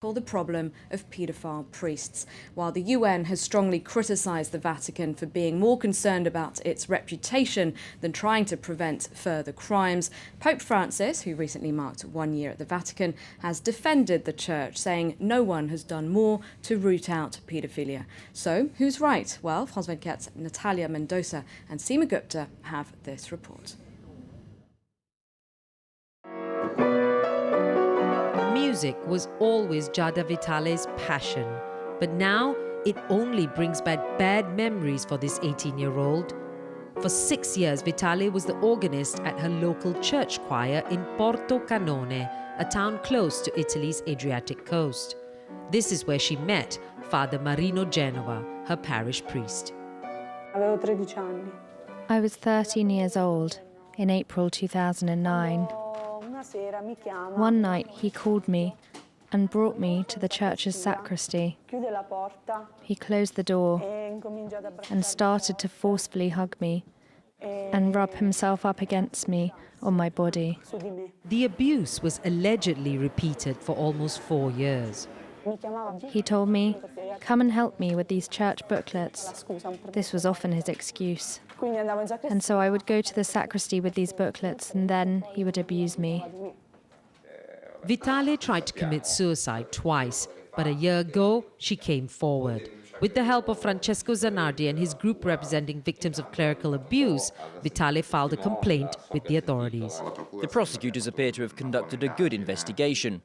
The problem of paedophile priests. While the UN has strongly criticised the Vatican for being more concerned about its reputation than trying to prevent further crimes, Pope Francis, who recently marked 1 year at the Vatican, has defended the Church, saying no one has done more to root out paedophilia. So, who's right? Well, France 24's Natalia, Mendoza and Seema Gupta have this report. Music was always Giada Vitale's passion, but now it only brings back bad memories for this 18-year-old. For 6 years, Vitale was the organist at her local church choir in Porto Canone, a town close to Italy's Adriatic coast. This is where she met Father Marino Genova, her parish priest. I was 13 years old in April 2009. One night he called me and brought me to the church's sacristy. He closed the door and started to forcefully hug me and rub himself up against me on my body. The abuse was allegedly repeated for almost 4 years. He told me, "Come and help me with these church booklets." This was often his excuse. And so I would go to the sacristy with these booklets and then he would abuse me. Vitale tried to commit suicide twice, but a year ago she came forward. With the help of Francesco Zanardi and his group representing victims of clerical abuse, Vitale filed a complaint with the authorities. The prosecutors appear to have conducted a good investigation.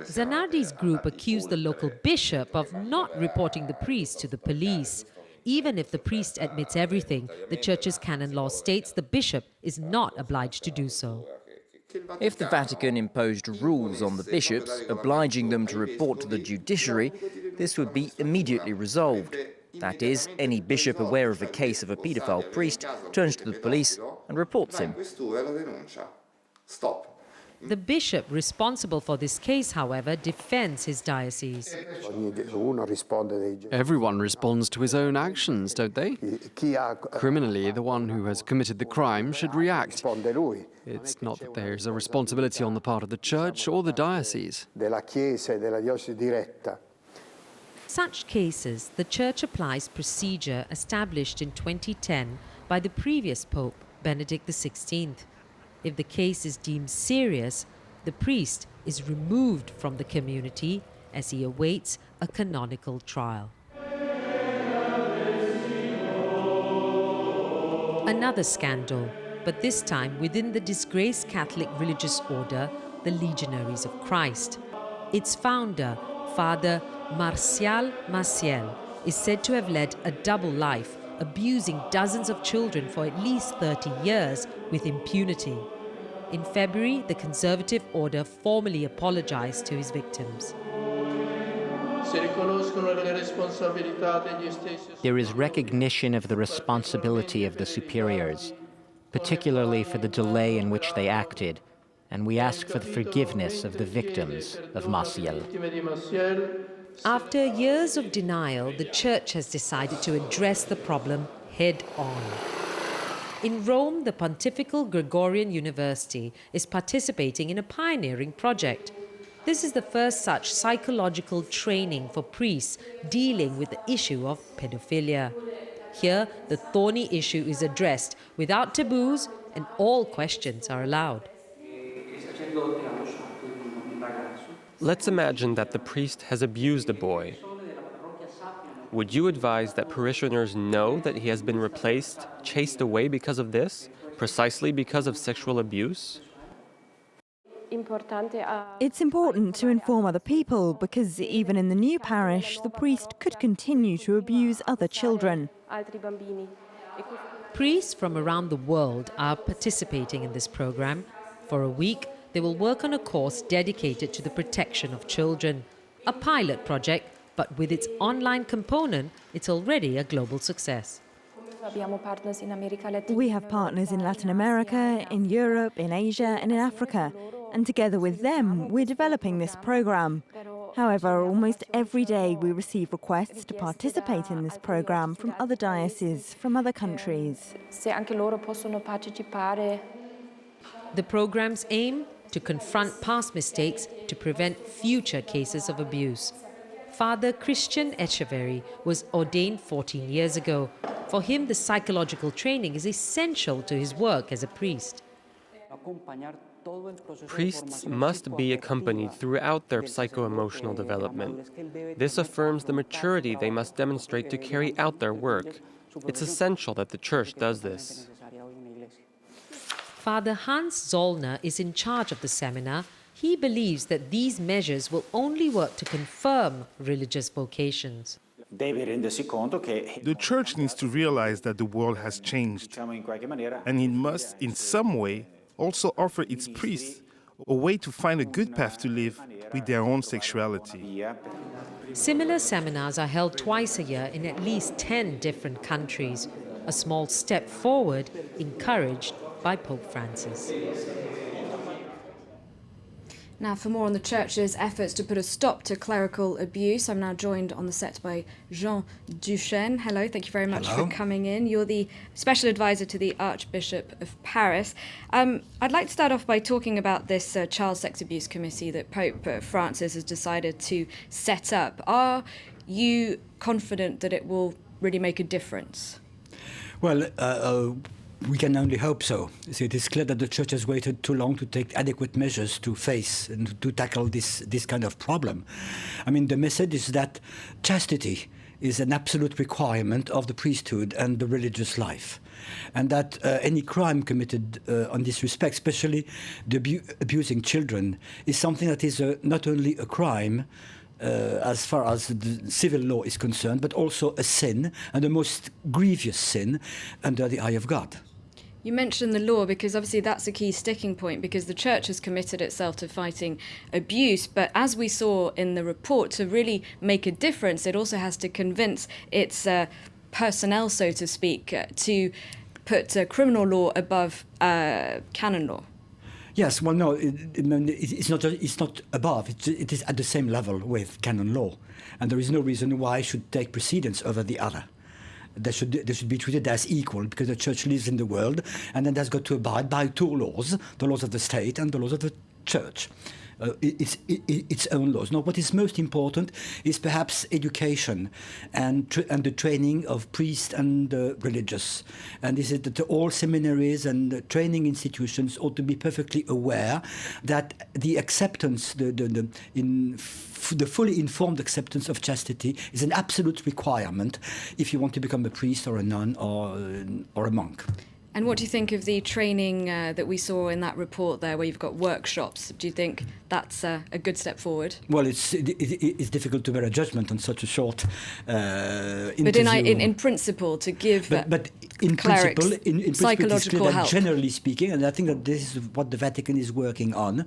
Zanardi's group accused the local bishop of not reporting the priest to the police. Even if the priest admits everything, the church's canon law states the bishop is not obliged to do so. If the Vatican imposed rules on the bishops, obliging them to report to the judiciary, this would be immediately resolved. That is, any bishop aware of a case of a paedophile priest turns to the police and reports him. The bishop responsible for this case, however, defends his diocese. Everyone responds to his own actions, don't they? Criminally, the one who has committed the crime should react. It's not that there is a responsibility on the part of the church or the diocese. Such cases, the church applies procedure established in 2010 by the previous Pope, Benedict XVI. If the case is deemed serious, the priest is removed from the community as he awaits a canonical trial. Another scandal, but this time within the disgraced Catholic religious order, the Legionaries of Christ. Its founder, Father Marcial Maciel, is said to have led a double life, abusing dozens of children for at least 30 years with impunity. In February, the conservative order formally apologized to his victims. There is recognition of the responsibility of the superiors, particularly for the delay in which they acted, and we ask for the forgiveness of the victims of Maciel. After years of denial, the Church has decided to address the problem head-on. In Rome, the Pontifical Gregorian University is participating in a pioneering project. This is the first such psychological training for priests dealing with the issue of pedophilia. Here, the thorny issue is addressed without taboos and all questions are allowed. Let's imagine that the priest has abused a boy. Would you advise that parishioners know that he has been replaced, chased away because of this, precisely because of sexual abuse? It's important to inform other people because even in the new parish, the priest could continue to abuse other children. Priests from around the world are participating in this program. For a week, they will work on a course dedicated to the protection of children. A pilot project, but with its online component, it's already a global success. We have partners in Latin America, in Europe, in Asia and in Africa. And together with them, we're developing this program. However, almost every day we receive requests to participate in this program from other dioceses, from other countries. The program's aim? to confront past mistakes to prevent future cases of abuse. Father Christian Echeverry was ordained 14 years ago. For him, the psychological training is essential to his work as a priest. Priests must be accompanied throughout their psycho-emotional development. This affirms the maturity they must demonstrate to carry out their work. It's essential that the Church does this. Father Hans Zollner is in charge of the seminar. He believes that these measures will only work to confirm religious vocations. The Church needs to realize that the world has changed, and it must, in some way, also offer its priests a way to find a good path to live with their own sexuality. Similar seminars are held twice a year in at least 10 different countries, a small step forward encouraged by Pope Francis. Now, for more on the Church's efforts to put a stop to clerical abuse, I'm now joined on the set by Jean Duchesne. Hello, thank you very much for coming in. You're the special advisor to the Archbishop of Paris. I'd like to start off by talking about this child sex abuse committee that Pope Francis has decided to set up. Are you confident that it will really make a difference? Well, we can only hope so. It is clear that the Church has waited too long to take adequate measures to face and to tackle this kind of problem. I mean, the message is that chastity is an absolute requirement of the priesthood and the religious life, and that any crime committed on this respect, especially the abusing children, is something that is not only a crime as far as the civil law is concerned, but also a sin, and the most grievous sin under the eye of God. You mentioned the law because obviously that's a key sticking point, because the Church has committed itself to fighting abuse. But as we saw in the report, to really make a difference, it also has to convince its personnel, so to speak, to put criminal law above canon law. Yes, well, no, it's not above. It is at the same level with canon law, and there is no reason why it should take precedence over the other. They should be treated as equal, because the Church lives in the world, and then has got to abide by two laws: the laws of the state and the laws of the Church. Its own laws. Now, what is most important is perhaps education and the training of priests and religious. And this is that all seminaries and training institutions ought to be perfectly aware that the acceptance, the fully informed acceptance of chastity is an absolute requirement if you want to become a priest or a nun or a monk. And what do you think of the training that we saw in that report there, where you've got workshops? Do you think that's a good step forward? Well, it's difficult to bear a judgment on such a short interview. But in principle, to give but in principle, psychological it's clear help. that generally speaking, and I think that this is what the Vatican is working on,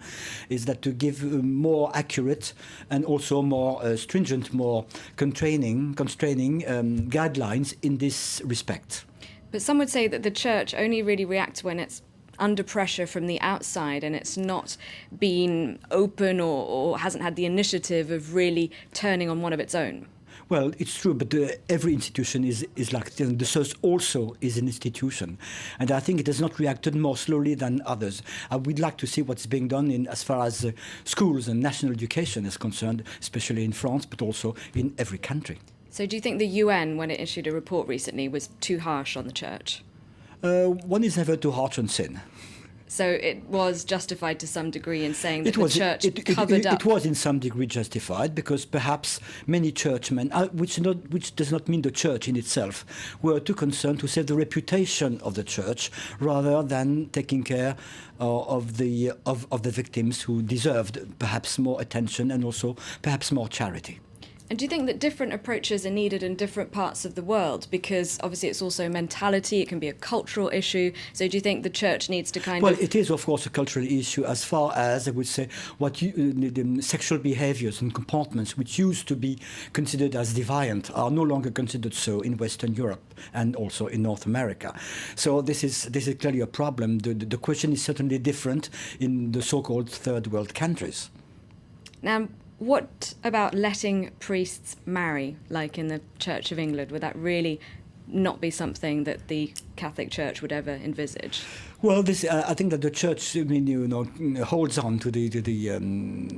is that to give more accurate and also more stringent, more constraining guidelines in this respect. But some would say that the Church only really reacts when it's under pressure from the outside and it's not been open or hasn't had the initiative of really turning on one of its own. Well, it's true, but every institution is like this. The Church also is an institution, and I think it has not reacted more slowly than others. I would like to see what's being done as far as schools and national education is concerned, especially in France, but also in every country. So do you think the UN, when it issued a report recently, was too harsh on the Church? One is never too harsh on sin. So it was justified to some degree in saying that the Church covered up? It was in some degree justified, because perhaps many churchmen, which does not mean the Church in itself, were too concerned to save the reputation of the Church rather than taking care of the victims who deserved perhaps more attention and also perhaps more charity. And do you think that different approaches are needed in different parts of the world? Because obviously it's also mentality, it can be a cultural issue. So do you think the Church needs to Well, it is, of course, a cultural issue as far as, I would say, the sexual behaviors and comportments which used to be considered as deviant are no longer considered so in Western Europe and also in North America. So this is clearly a problem. The question is certainly different in the so-called third world countries. Now, what about letting priests marry, like in the Church of England? Would that really not be something that the Catholic Church would ever envisage? Well, this I think that the church, holds on to the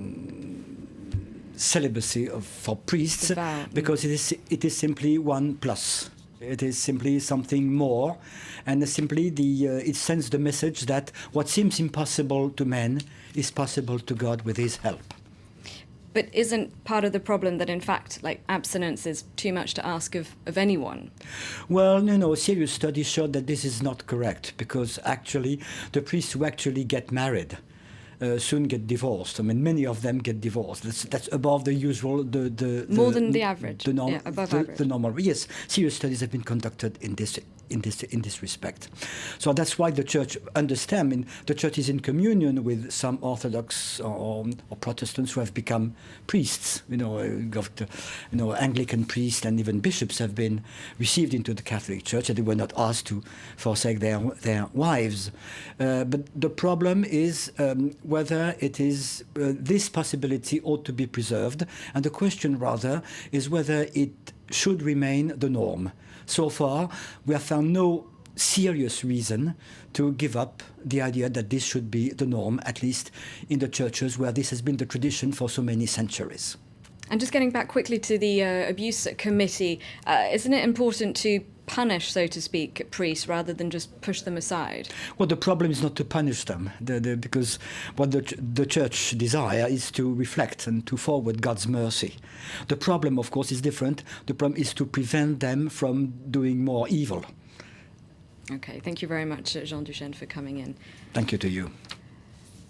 celibacy for priests because it is simply one plus. It is simply something more, and simply it sends the message that what seems impossible to men is possible to God with His help. But isn't part of the problem that, in fact, abstinence is too much to ask of anyone? Well, serious studies show that this is not correct, because actually the priests who actually get married soon get divorced. I mean, many of them get divorced. That's above the usual, more than the average. Above average. The normal. Yes, serious studies have been conducted in this respect. So that's why the church understands. I mean, the church is in communion with some Orthodox or Protestants who have become priests. Anglican priests and even bishops have been received into the Catholic Church, and they were not asked to forsake their wives. But the problem is whether it is this possibility ought to be preserved, and the question rather is whether it should remain the norm. So far, we have found no serious reason to give up the idea that this should be the norm, at least in the churches where this has been the tradition for so many centuries. And just getting back quickly to the abuse committee, isn't it important to punish, so to speak, priests rather than just push them aside? Well, the problem is not to punish them, because what the church desire is to reflect and to forward God's mercy. The problem, of course, is different. The problem is to prevent them from doing more evil. Okay, thank you very much, Jean Duchesne, for coming in. Thank you to you.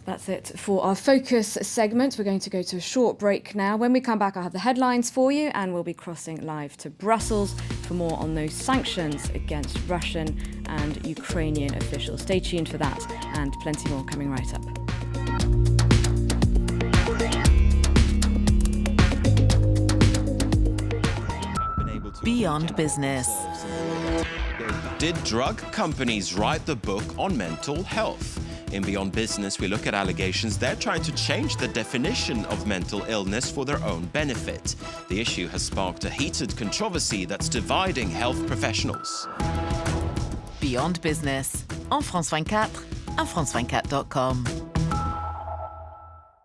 That's it for our Focus segment. We're going to go to a short break now. When we come back, I'll have the headlines for you, and we'll be crossing live to Brussels for more on those sanctions against Russian and Ukrainian officials. Stay tuned for that and plenty more coming right up. Beyond Business. Did drug companies write the book on mental health? In Beyond Business, we look at allegations they're trying to change the definition of mental illness for their own benefit. The issue has sparked a heated controversy that's dividing health professionals. Beyond Business, en France 24, en France24.com.